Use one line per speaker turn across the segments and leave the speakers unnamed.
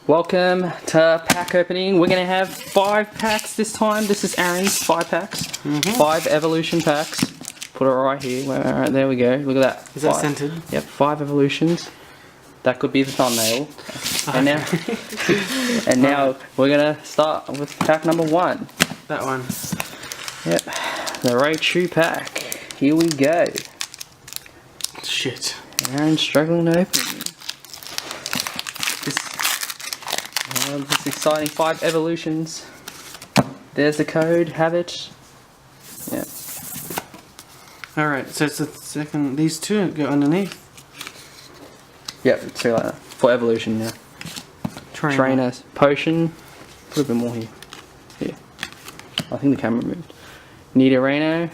Welcome to pack opening. We're going to have 5 packs this time. This is Aaron's 5 packs. 5 evolution packs. Put it right here. Right, there we go. Look at that.
Is that centered?
Yep, 5 evolutions. That could be the thumbnail. And now we're going to start with pack number 1.
That one.
Yep. The Raichu pack. Here we go.
Shit.
Aaron's struggling to open. This exciting 5 evolutions. There's the code. Have it. Yeah.
Alright, so it's the second. These two go underneath.
Yep, it's like that. For evolution, yeah. Trainer. Potion. Put a bit more here. Here. I think the camera moved. Nidorino.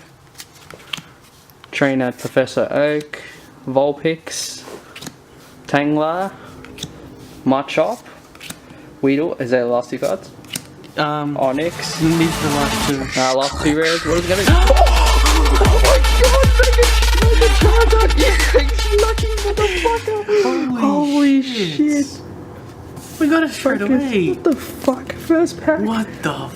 Trainer Professor Oak. Vulpix. Tangler. Machop. Weedle. Is that the last 2 cards? Onyx.
Needs the last 2.
Last 2 rares. What is it going to be? Oh my god! Mega Lucky motherfucker! Holy shit!
We got it straight away.
What the fuck? First pack.
What the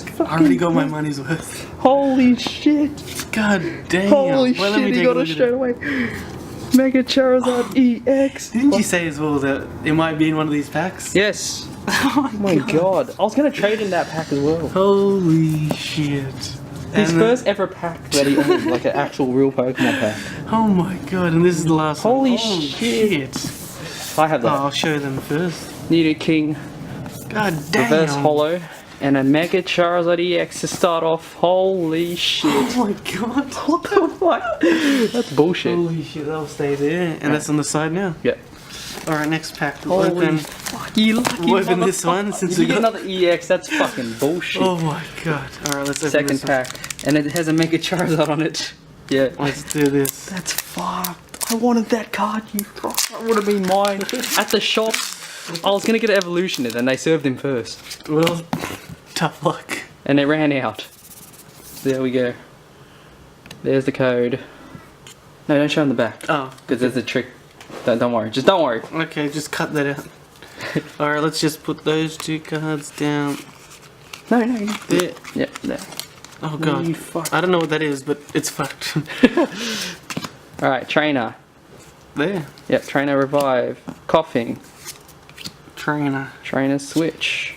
fuck? I already got my money's worth.
Holy shit!
God damn.
Holy shit, he got it straight away. Mega Charizard EX.
Didn't you say as well that it might be in one of these packs?
Yes. Oh my god. I was going to trade in that pack as well.
Holy shit.
His first ever pack that he owned, like an actual real Pokemon pack.
Oh my god, and this is the last one.
Holy shit. I have that.
I'll show them first.
Need a King.
God damn.
Reverse Holo. And a Mega Charizard EX to start off. Holy shit.
Oh my god.
What the fuck? That's bullshit.
Holy shit, that'll stay there. And that's on the side now.
Yep.
Alright, next pack.
Holy
open.
fuck, you lucky
We'll open this one since
if
we
you get
got
another EX, that's fucking bullshit.
Oh my god. Alright, let's open
Second
this
pack. And it has a Mega Charizard on it. Yeah.
Let's do this.
That's fucked. I wanted that card, you fuck. That would have been mine. At the shop, I was going to get an evolution and they served him first.
Well, tough luck.
And it ran out. There we go. There's the code. No, don't show him the back.
Oh.
Because there's a trick. Don't worry. Just don't worry.
Okay, just cut that out. Alright, let's just put those 2 cards down.
No.
There.
Yep, there.
Oh god. I don't know what that is, but it's fucked.
Alright, Trainer.
There.
Yep, Trainer Revive. Coughing.
Trainer.
Trainer Switch.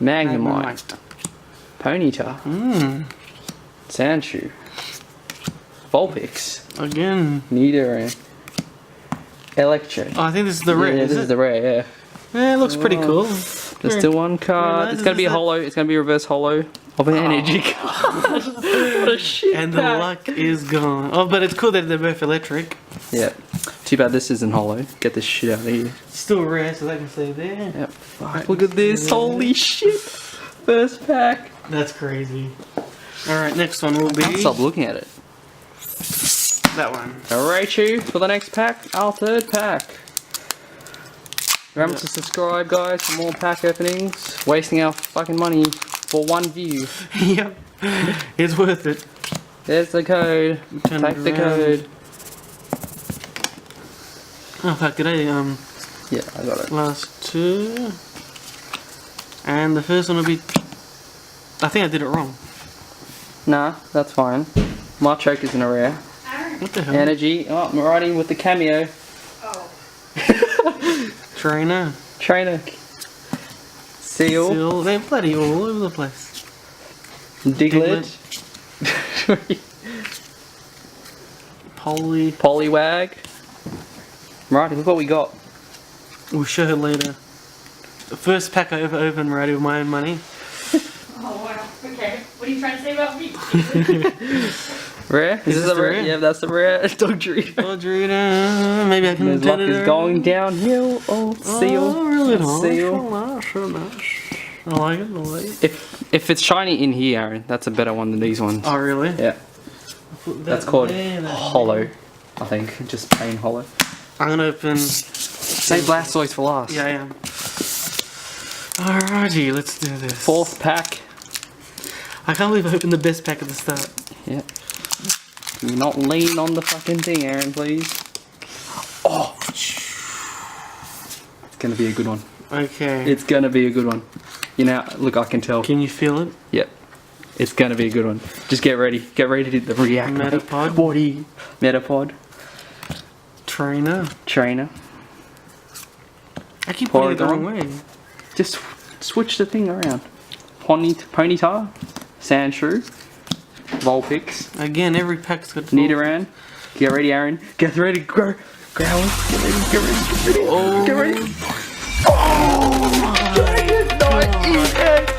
Magnemite. Ponyta. Sandshrew. Vulpix.
Again.
Nidoran. Electro.
Oh, I think this is the rare.
Yeah, this is the rare, yeah.
Yeah, it looks pretty cool.
There's still one card. It's gonna be a holo. It's gonna be a reverse holo of an energy card. What a shit
And the
pack.
luck is gone. Oh, but it's cool that they're both electric.
Yeah. Too bad this isn't holo. Get this shit out of here.
Still rare, so they can stay there.
Yep. Fuck. Look at this. Holy shit. First pack.
That's crazy. Alright, next one will be
Can't stop looking at it.
that one.
A Raichu for the next pack. Our 3rd pack. Remember to subscribe, guys, for more pack openings. Wasting our fucking money for 1 view.
Yep. It's worth it.
There's the code.
Turn
Take
it
the
around.
code.
Oh fuck, did I
Yeah, I got it.
last 2. And the first one will be, I think I did it wrong.
Nah, that's fine. Machoke isn't a rare.
What the hell?
Energy. Oh, I'm riding with the cameo.
Oh.
Trainer.
Trainer. Seal.
Still, they're bloody all over the place.
Diglett. Poliwag. Righty, look what we got.
We'll show her later. The first pack I ever opened right with my own money.
Oh wow. Okay. What are you trying to say about me?
Rare? Is this
the
a rare?
rare?
Yeah, that's the rare. Dogdream.
Audrina. Maybe I can
His
turn
luck
it
is
around.
going downhill. Oh, Seal.
Oh, really nice.
Seal.
So nice. I like it, I like it.
If it's shiny in here, Aaron, that's a better one than these ones.
Oh, really?
Yeah.
Put
That's
that
called
there, that's
hollow,
there.
I think. Just plain hollow.
I'm gonna open.
Save Blastoise for last.
Yeah, I am. Alrighty, let's do this.
4th pack.
I can't believe I opened the best pack at the start.
Yeah. You're not lean on the fucking thing, Aaron, please. Oh! It's gonna be a good one.
Okay.
It's gonna be a good one. You know, look, I can tell.
Can you feel it?
Yep. It's gonna be a good one. Just get ready. Get ready to react.
Metapod.
What do you... Metapod.
Trainer.
Trainer.
I keep putting it the wrong
Porygon.
way.
Just switch the thing around. Ponyta. Sandshrew. Vulpix.
Again, every pack's got
Nidoran. Get ready, Aaron. Get ready, Growlithe. Get ready, get ready, get ready.
Oh.
Get ready. Oh! Dragonite EX!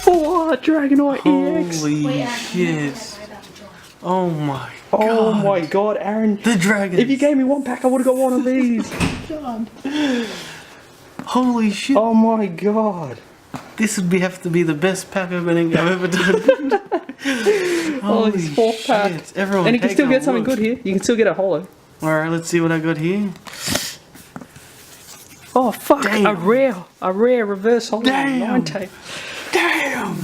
Full art Dragonite EX!
Holy
Wait, Aaron,
shit. Oh my god.
Oh my god, Aaron.
The dragon.
If you gave me one pack, I would have got one of these.
Holy shit.
Oh my god.
This would have to be the best pack opening I've ever done.
Oh, this fourth pack.
Everyone
And you can
take
still
a
get something
look.
good here. You can still get a holo.
Alright, let's see what I got here.
Oh fuck,
Damn.
a rare reverse holo.
Damn.
Ninetale.
Damn!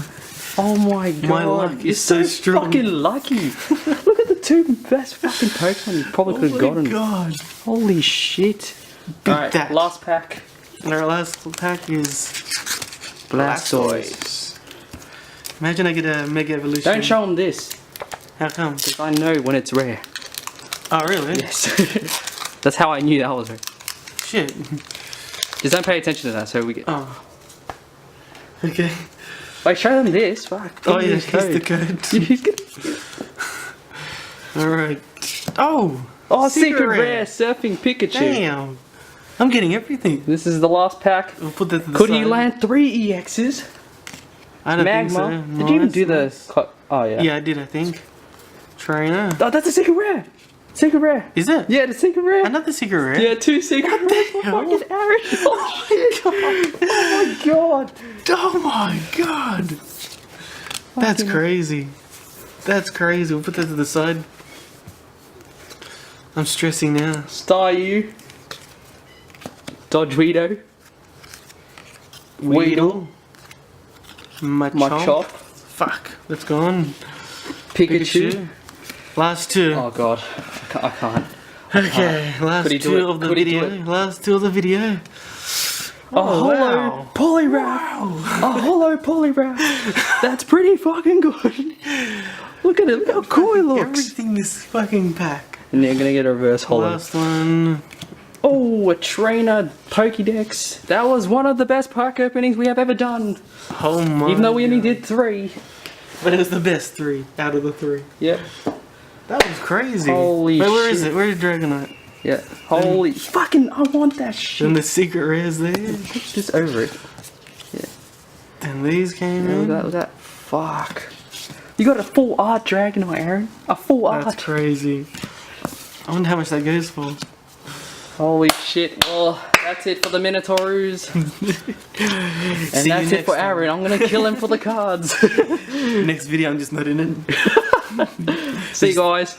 Oh my god.
My luck is
You're
so strong.
fucking lucky. Look at the two best fucking Pokemon you probably could have
Oh my
gotten.
god.
Holy shit.
Beat
Alright,
that.
last pack.
And our last pack is
Blastoise.
Imagine I get a Mega Evolution.
Don't show them this.
How come?
'Cause I know when it's rare.
Oh really?
Yes. That's how I knew that was rare.
Shit.
Just don't pay attention to that so we get...
Oh. Okay.
Wait, show them this. Fuck.
Oh
give me
yeah,
this
here's the
code.
code.
He's gonna-
Alright. Oh!
Oh, secret rare surfing Pikachu.
Damn! I'm getting everything.
This is the last pack.
We'll put that to the
Could
side.
he land 3 EXs?
I don't
Magma.
think so.
Did
No,
you even
that's
do the...
nice.
Oh, yeah.
Yeah, I did, I think. Trainer.
Oh, that's a secret rare. Secret rare.
Is it?
Yeah, the secret rare.
Another secret rare?
Yeah, 2 secret rares for
hell?
fucking Aaron. Oh, shit. Oh, my God.
Oh my god! That's crazy. That's crazy. We'll put that to the side. I'm stressing now.
Staryu. Dodgeweedle. Weedle.
Machop.
Machop.
Fuck. Let's go on.
Pikachu.
Last two.
Oh, God. I can't.
Okay, last
Could he do
two
it?
of the
Could he do
video.
it?
Last two of the video.
Oh, holo
wow.
Poliwrath. A holo Poliwrath. That's pretty fucking good. Look at it. Look how cool it looks.
Everything this fucking pack.
And you're going to get a reverse holo.
Last one.
Oh, a trainer Pokédex. That was one of the best pack openings we have ever done.
Oh my
Even though we only
God.
did 3.
But it was the best 3 out of the 3.
Yep.
That was crazy.
Holy
Wait, where is
shit.
it? Where's Dragonite?
Yeah. Holy fucking! I want that shit.
And the secret rares there.
Just over it.
And these came
Yeah,
in.
look at that. Fuck. You got a full art Dragonite, Aaron. A full
That's
art.
crazy. I wonder how much that goes for.
Holy shit. Well, that's it for the Minotaurus. And
See you
that's it
next
for
time.
Aaron. I'm gonna kill him for the cards.
Next video, I'm just not in it.
See you guys.